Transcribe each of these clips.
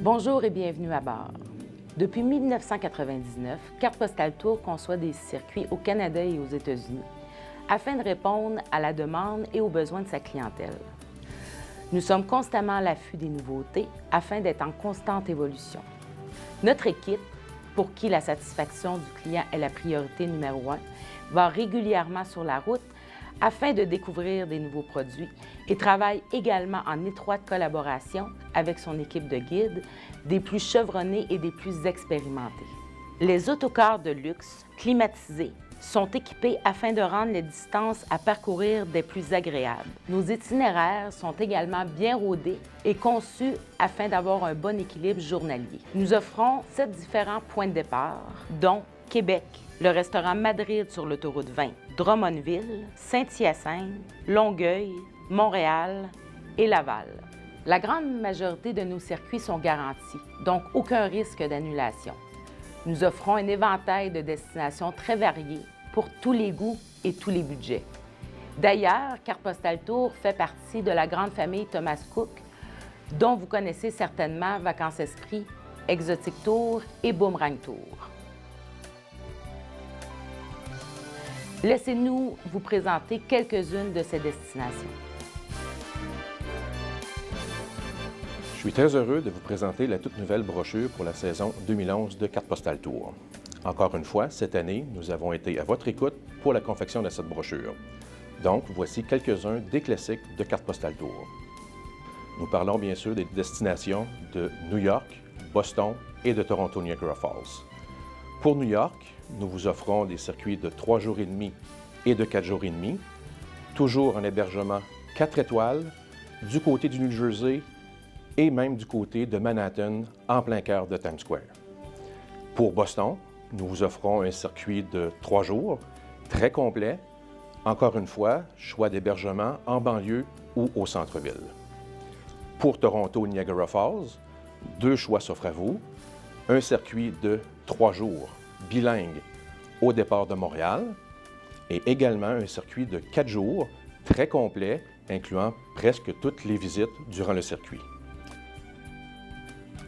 Bonjour et bienvenue à bord. Depuis 1999, Carte Postale Tour conçoit des circuits au Canada et aux États-Unis afin de répondre à la demande et aux besoins de sa clientèle. Nous sommes constamment à l'affût des nouveautés afin d'être en constante évolution. Notre équipe, pour qui la satisfaction du client est la priorité numéro 1, va régulièrement sur la route afin de découvrir des nouveaux produits et travaille également en étroite collaboration avec son équipe de guides, des plus chevronnés et des plus expérimentés. Les autocars de luxe climatisés sont équipés afin de rendre les distances à parcourir des plus agréables. Nos itinéraires sont également bien rodés et conçus afin d'avoir un bon équilibre journalier. Nous offrons 7 différents points de départ, dont Québec, le restaurant Madrid sur l'autoroute 20, Drummondville, Saint-Hyacinthe, Longueuil, Montréal et Laval. La grande majorité de nos circuits sont garantis, donc aucun risque d'annulation. Nous offrons un éventail de destinations très variées pour tous les goûts et tous les budgets. D'ailleurs, Carte Postale Tour fait partie de la grande famille Thomas Cook, dont vous connaissez certainement Vacances Esprit, Exotic Tour et Boomerang Tour. Laissez-nous vous présenter quelques-unes de ces destinations. Je suis très heureux de vous présenter la toute nouvelle brochure pour la saison 2011 de Carte Postale Tour. Encore une fois, cette année, nous avons été à votre écoute pour la confection de cette brochure. Donc, voici quelques-uns des classiques de Carte Postale Tour. Nous parlons bien sûr des destinations de New York, Boston et de Toronto Niagara Falls. Pour New York, nous vous offrons des circuits de 3 jours et demi et de 4 jours et demi, toujours un hébergement 4 étoiles du côté du New Jersey et même du côté de Manhattan, en plein cœur de Times Square. Pour Boston, nous vous offrons un circuit de 3 jours, très complet. Encore une fois, choix d'hébergement en banlieue ou au centre-ville. Pour Toronto Niagara Falls, 2 choix s'offrent à vous. Un circuit de 3 jours, bilingue, au départ de Montréal, et également un circuit de 4 jours, très complet, incluant presque toutes les visites durant le circuit.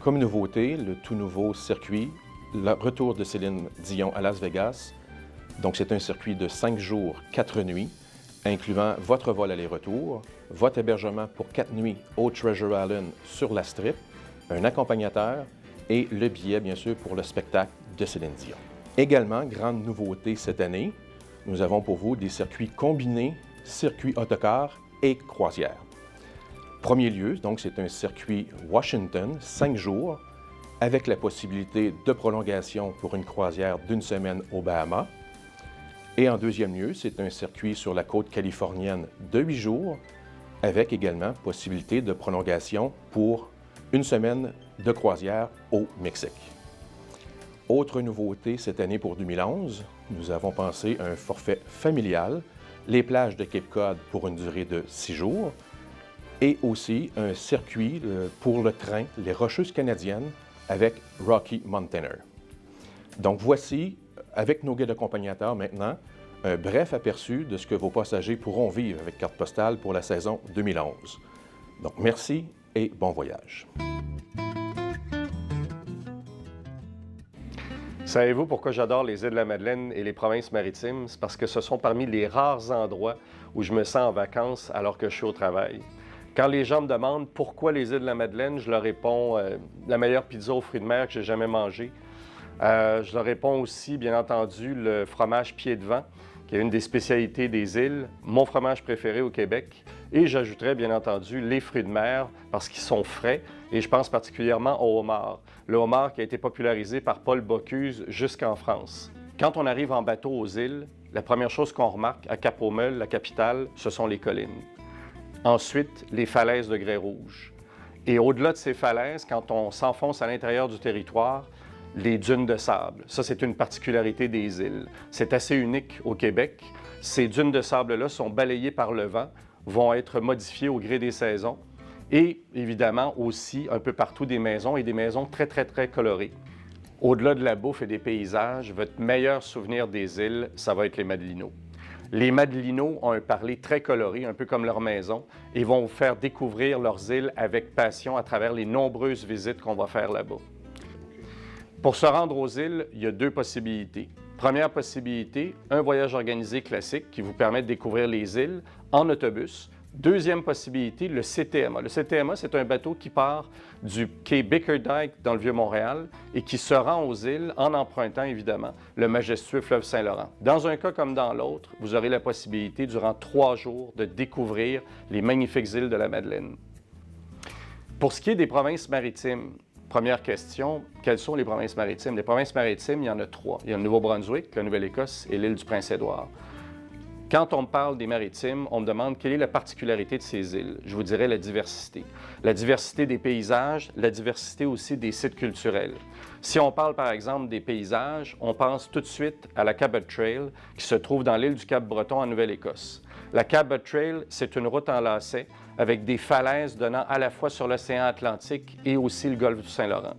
Comme nouveauté, le tout nouveau circuit, le retour de Céline Dion à Las Vegas. Donc, c'est un circuit de 5 jours, 4 nuits, incluant votre vol aller-retour, votre hébergement pour 4 nuits au Treasure Island sur la Strip, un accompagnateur et le billet, bien sûr, pour le spectacle de Céline Dion. Également, grande nouveauté cette année, nous avons pour vous des circuits combinés, circuit autocar et croisière. Premier lieu, donc, c'est un circuit Washington, 5 jours, avec la possibilité de prolongation pour une croisière d'1 semaine aux Bahamas. Et en deuxième lieu, c'est un circuit sur la côte californienne de 8 jours, avec également possibilité de prolongation pour 1 semaine de croisière au Mexique. Autre nouveauté cette année pour 2011, nous avons pensé à un forfait familial, les plages de Cape Cod pour une durée de 6 jours, et aussi un circuit pour le train, les Rocheuses canadiennes, avec Rocky Mountainer. Donc voici, avec nos guides accompagnateurs maintenant, un bref aperçu de ce que vos passagers pourront vivre avec Carte Postale pour la saison 2011. Donc merci et bon voyage. Savez-vous pourquoi j'adore les Îles-de-la-Madeleine et les provinces maritimes? C'est parce que ce sont parmi les rares endroits où je me sens en vacances alors que je suis au travail. Quand les gens me demandent pourquoi les Îles-de-la-Madeleine, je leur réponds la meilleure pizza aux fruits de mer que j'ai jamais mangée. Je leur réponds aussi, bien entendu, le fromage pied de vent, qui est une des spécialités des îles, mon fromage préféré au Québec. Et j'ajouterais, bien entendu, les fruits de mer, parce qu'ils sont frais, et je pense particulièrement au homard. Le homard qui a été popularisé par Paul Bocuse jusqu'en France. Quand on arrive en bateau aux îles, la première chose qu'on remarque à Cap-aux-Meules, la capitale, ce sont les collines. Ensuite, les falaises de grès rouge. Et au-delà de ces falaises, quand on s'enfonce à l'intérieur du territoire, les dunes de sable. Ça, c'est une particularité des îles. C'est assez unique au Québec. Ces dunes de sable-là sont balayées par le vent, vont être modifiées au gré des saisons et, évidemment, aussi un peu partout des maisons et des maisons très, très, très colorées. Au-delà de la bouffe et des paysages, votre meilleur souvenir des îles, ça va être les Madelinos. Les Madelinots ont un parler très coloré, un peu comme leur maison, et vont vous faire découvrir leurs îles avec passion à travers les nombreuses visites qu'on va faire là-bas. Pour se rendre aux îles, il y a deux possibilités. Première possibilité, un voyage organisé classique qui vous permet de découvrir les îles en autobus. Deuxième possibilité, le CTMA. Le CTMA, c'est un bateau qui part du quai Bickerdike dans le Vieux-Montréal et qui se rend aux îles en empruntant, évidemment, le majestueux fleuve Saint-Laurent. Dans un cas comme dans l'autre, vous aurez la possibilité, durant 3 jours, de découvrir les magnifiques îles de la Madeleine. Pour ce qui est des provinces maritimes, première question, quelles sont les provinces maritimes? Les provinces maritimes, il y en a 3. Il y a le Nouveau-Brunswick, la Nouvelle-Écosse et l'île du Prince-Édouard. Quand on me parle des maritimes, on me demande quelle est la particularité de ces îles. Je vous dirais la diversité. La diversité des paysages, la diversité aussi des sites culturels. Si on parle par exemple des paysages, on pense tout de suite à la Cabot Trail qui se trouve dans l'île du Cap-Breton en Nouvelle-Écosse. La Cabot Trail, c'est une route en lacet avec des falaises donnant à la fois sur l'océan Atlantique et aussi le golfe du Saint-Laurent.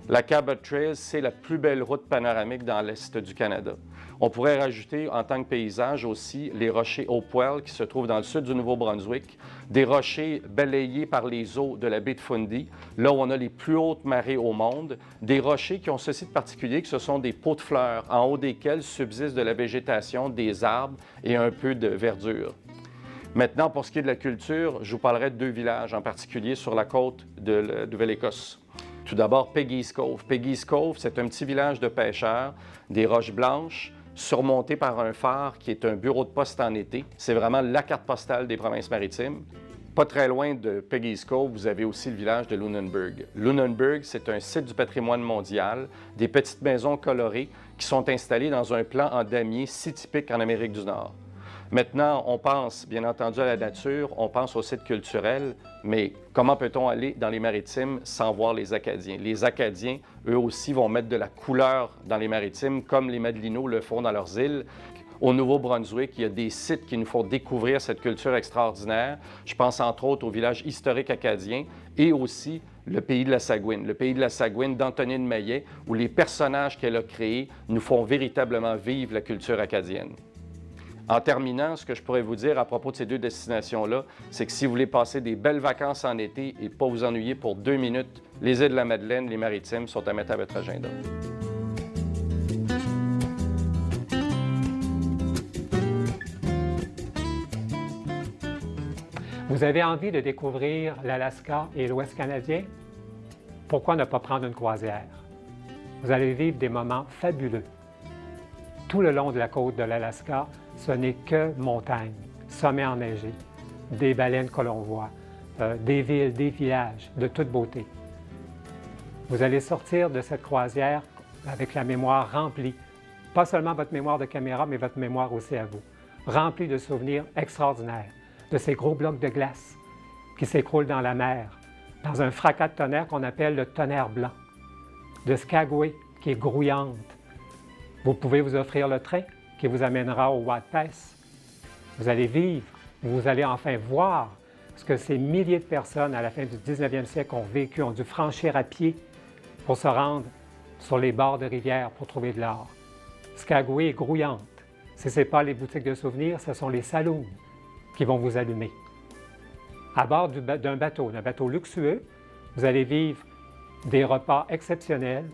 La Cabot Trail, c'est la plus belle route panoramique dans l'est du Canada. On pourrait rajouter en tant que paysage aussi les rochers Hopewell qui se trouvent dans le sud du Nouveau-Brunswick, des rochers balayés par les eaux de la baie de Fundy, là où on a les plus hautes marées au monde, des rochers qui ont ceci de particulier que ce sont des pots de fleurs en haut desquels subsiste de la végétation, des arbres et un peu de verdure. Maintenant, pour ce qui est de la culture, je vous parlerai de 2 villages en particulier sur la côte de la Nouvelle-Écosse. Tout d'abord, Peggy's Cove. Peggy's Cove, c'est un petit village de pêcheurs, des roches blanches, surmonté par un phare qui est un bureau de poste en été. C'est vraiment la carte postale des provinces maritimes. Pas très loin de Peggy's Cove, vous avez aussi le village de Lunenburg. Lunenburg, c'est un site du patrimoine mondial, des petites maisons colorées qui sont installées dans un plan en damier si typique en Amérique du Nord. Maintenant, on pense bien entendu à la nature, on pense aux sites culturels, mais comment peut-on aller dans les maritimes sans voir les Acadiens? Les Acadiens, eux aussi, vont mettre de la couleur dans les maritimes, comme les Madelinots le font dans leurs îles. Au Nouveau-Brunswick, il y a des sites qui nous font découvrir cette culture extraordinaire. Je pense entre autres au village historique acadien et aussi le pays de la Saguine. Le pays de la Saguine d'Antonine Maillet, où les personnages qu'elle a créés nous font véritablement vivre la culture acadienne. En terminant, ce que je pourrais vous dire à propos de ces 2 destinations-là, c'est que si vous voulez passer des belles vacances en été et pas vous ennuyer pour 2 minutes, les îles de la Madeleine, les Maritimes sont à mettre à votre agenda. Vous avez envie de découvrir l'Alaska et l'Ouest canadien? Pourquoi ne pas prendre une croisière? Vous allez vivre des moments fabuleux. Tout le long de la côte de l'Alaska, ce n'est que montagne, sommets enneigés, des baleines que l'on voit, des villes, des villages de toute beauté. Vous allez sortir de cette croisière avec la mémoire remplie, pas seulement votre mémoire de caméra, mais votre mémoire aussi à vous, remplie de souvenirs extraordinaires, de ces gros blocs de glace qui s'écroulent dans la mer, dans un fracas de tonnerre qu'on appelle le tonnerre blanc, de Skagway qui est grouillante. Vous pouvez vous offrir le train qui vous amènera au Watt-Pass. Vous allez vivre, vous allez enfin voir ce que ces milliers de personnes à la fin du 19e siècle ont vécu, ont dû franchir à pied pour se rendre sur les bords de rivières pour trouver de l'or. Skagway est grouillante. Ce n'est pas les boutiques de souvenirs, ce sont les saloons qui vont vous allumer. À bord d'un bateau luxueux, vous allez vivre des repas exceptionnels,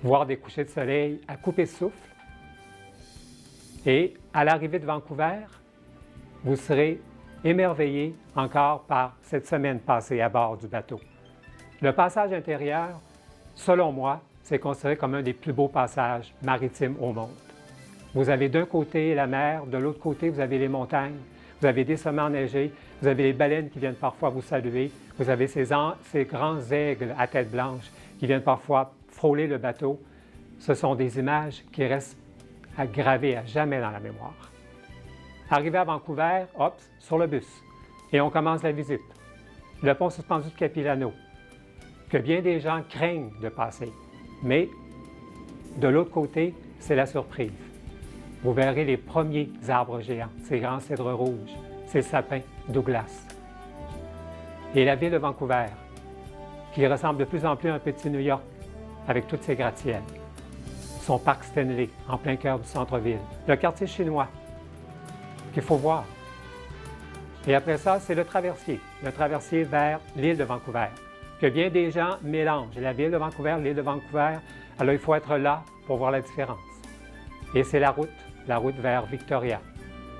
voir des couchers de soleil à couper souffle. Et à l'arrivée de Vancouver, vous serez émerveillé encore par cette semaine passée à bord du bateau. Le passage intérieur, selon moi, c'est considéré comme un des plus beaux passages maritimes au monde. Vous avez d'un côté la mer, de l'autre côté, vous avez les montagnes, vous avez des sommets enneigés, vous avez les baleines qui viennent parfois vous saluer, vous avez ces grands aigles à tête blanche qui viennent parfois frôler le bateau. Ce sont des images qui restent gravées à jamais dans la mémoire. Arrivé à Vancouver, hop, sur le bus, et on commence la visite. Le pont suspendu de Capilano, que bien des gens craignent de passer. Mais de l'autre côté, c'est la surprise. Vous verrez les premiers arbres géants, ces grands cèdres rouges, ces sapins Douglas. Et la ville de Vancouver, qui ressemble de plus en plus à un petit New York, avec toutes ses gratte-ciels. Son parc Stanley, en plein cœur du centre-ville. Le quartier chinois, qu'il faut voir. Et après ça, c'est le traversier vers l'île de Vancouver, que bien des gens mélangent. La ville de Vancouver, l'île de Vancouver, alors il faut être là pour voir la différence. Et c'est la route vers Victoria.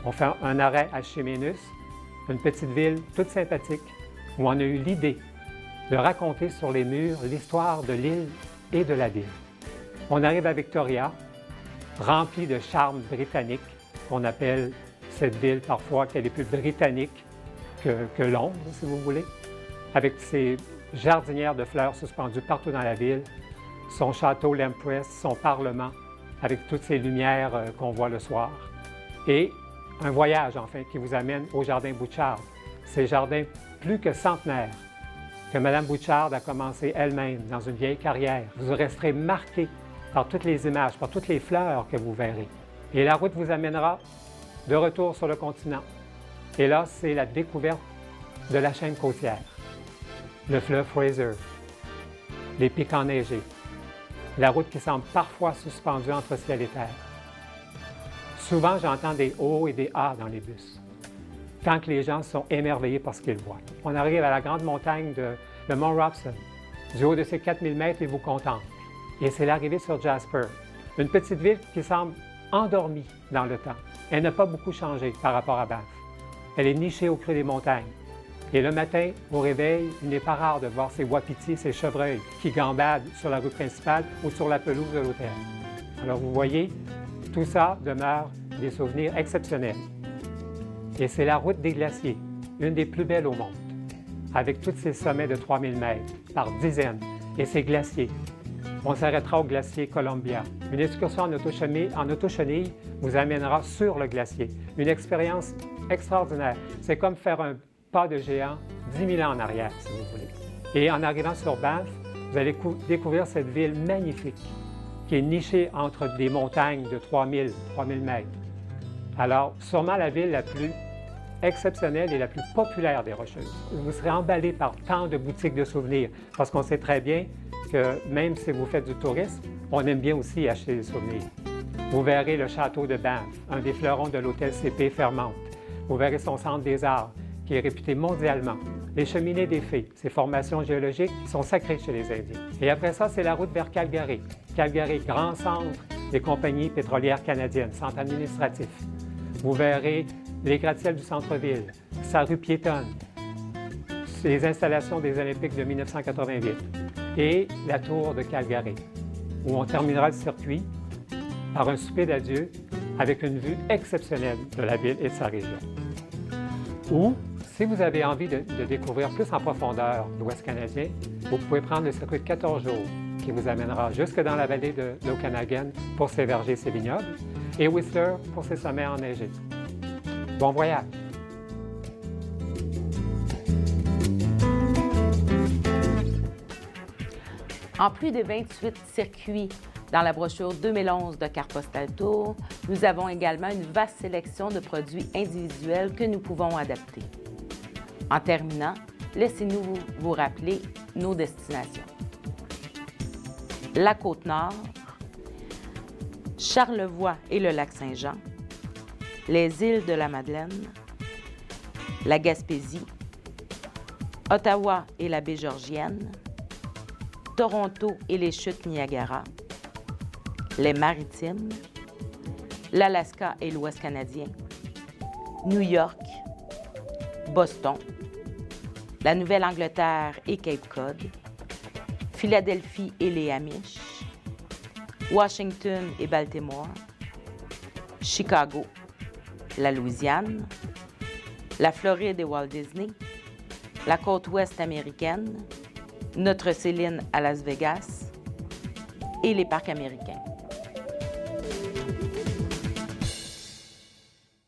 On fait un arrêt à Chemminus, une petite ville toute sympathique, où on a eu l'idée de raconter sur les murs l'histoire de l'île et de la ville. On arrive à Victoria, remplie de charme britannique. On appelle cette ville parfois qu'elle est plus britannique que Londres, si vous voulez, avec ses jardinières de fleurs suspendues partout dans la ville, son château l'Empress, son parlement, avec toutes ces lumières qu'on voit le soir. Et un voyage, enfin, qui vous amène au Jardin Bouchard. Ces jardins plus que centenaires, que Mme Bouchard a commencé elle-même dans une vieille carrière. Vous resterez marqué par toutes les images, par toutes les fleurs que vous verrez. Et la route vous amènera de retour sur le continent. Et là, c'est la découverte de la chaîne côtière, le fleuve Fraser, les pics enneigés, la route qui semble parfois suspendue entre ciel et terre. Souvent, j'entends des O et des A dans les bus, tant que les gens sont émerveillés par ce qu'ils voient. On arrive à la grande montagne de Mont Robson. Du haut de ces 4000 mètres, ils vous contemplent. Et c'est l'arrivée sur Jasper, une petite ville qui semble endormie dans le temps. Elle n'a pas beaucoup changé par rapport à Banff. Elle est nichée au creux des montagnes. Et le matin, au réveil, il n'est pas rare de voir ces wapitis, ces chevreuils qui gambadent sur la rue principale ou sur la pelouse de l'hôtel. Alors vous voyez, tout ça demeure des souvenirs exceptionnels. Et c'est la route des glaciers, une des plus belles au monde, avec tous ces sommets de 3000 mètres par dizaines et ces glaciers. On s'arrêtera au glacier Columbia. Une excursion en auto-chenille vous amènera sur le glacier. Une expérience extraordinaire. C'est comme faire un pas de géant 10 000 ans en arrière, si vous voulez. Et en arrivant sur Banff, vous allez découvrir cette ville magnifique qui est nichée entre des montagnes de 3000 mètres. Alors, sûrement la ville la plus exceptionnelle et la plus populaire des Rocheuses. Vous serez emballé par tant de boutiques de souvenirs, parce qu'on sait très bien que même si vous faites du tourisme, on aime bien aussi acheter des souvenirs. Vous verrez le château de Banff, un des fleurons de l'hôtel CP Fairmont. Vous verrez son centre des arts, qui est réputé mondialement. Les cheminées des fées, ces formations géologiques qui sont sacrées chez les Indiens. Et après ça, c'est la route vers Calgary. Calgary, grand centre des compagnies pétrolières canadiennes, centre administratif. Vous verrez les gratte-ciels du centre-ville, sa rue piétonne, les installations des Olympiques de 1988 et la tour de Calgary, où on terminera le circuit par un souper d'adieu avec une vue exceptionnelle de la ville et de sa région. Ou, si vous avez envie de découvrir plus en profondeur l'Ouest canadien, vous pouvez prendre le circuit de 14 jours qui vous amènera jusque dans la vallée de l'Okanagan pour ses vergers et ses vignobles, et Whistler pour ses sommets enneigés. Bon voyage! En plus de 28 circuits dans la brochure 2011 de Carte Postale Tour, nous avons également une vaste sélection de produits individuels que nous pouvons adapter. En terminant, laissez-nous vous rappeler nos destinations. La Côte-Nord, Charlevoix et le Lac-Saint-Jean, les îles de la Madeleine, la Gaspésie, Ottawa et la baie Georgienne, Toronto et les chutes Niagara, les Maritimes, l'Alaska et l'Ouest canadien, New York, Boston, la Nouvelle-Angleterre et Cape Cod, Philadelphie et les Amish, Washington et Baltimore, Chicago, la Louisiane, la Floride et Walt Disney, la côte ouest américaine, notre Céline à Las Vegas et les parcs américains.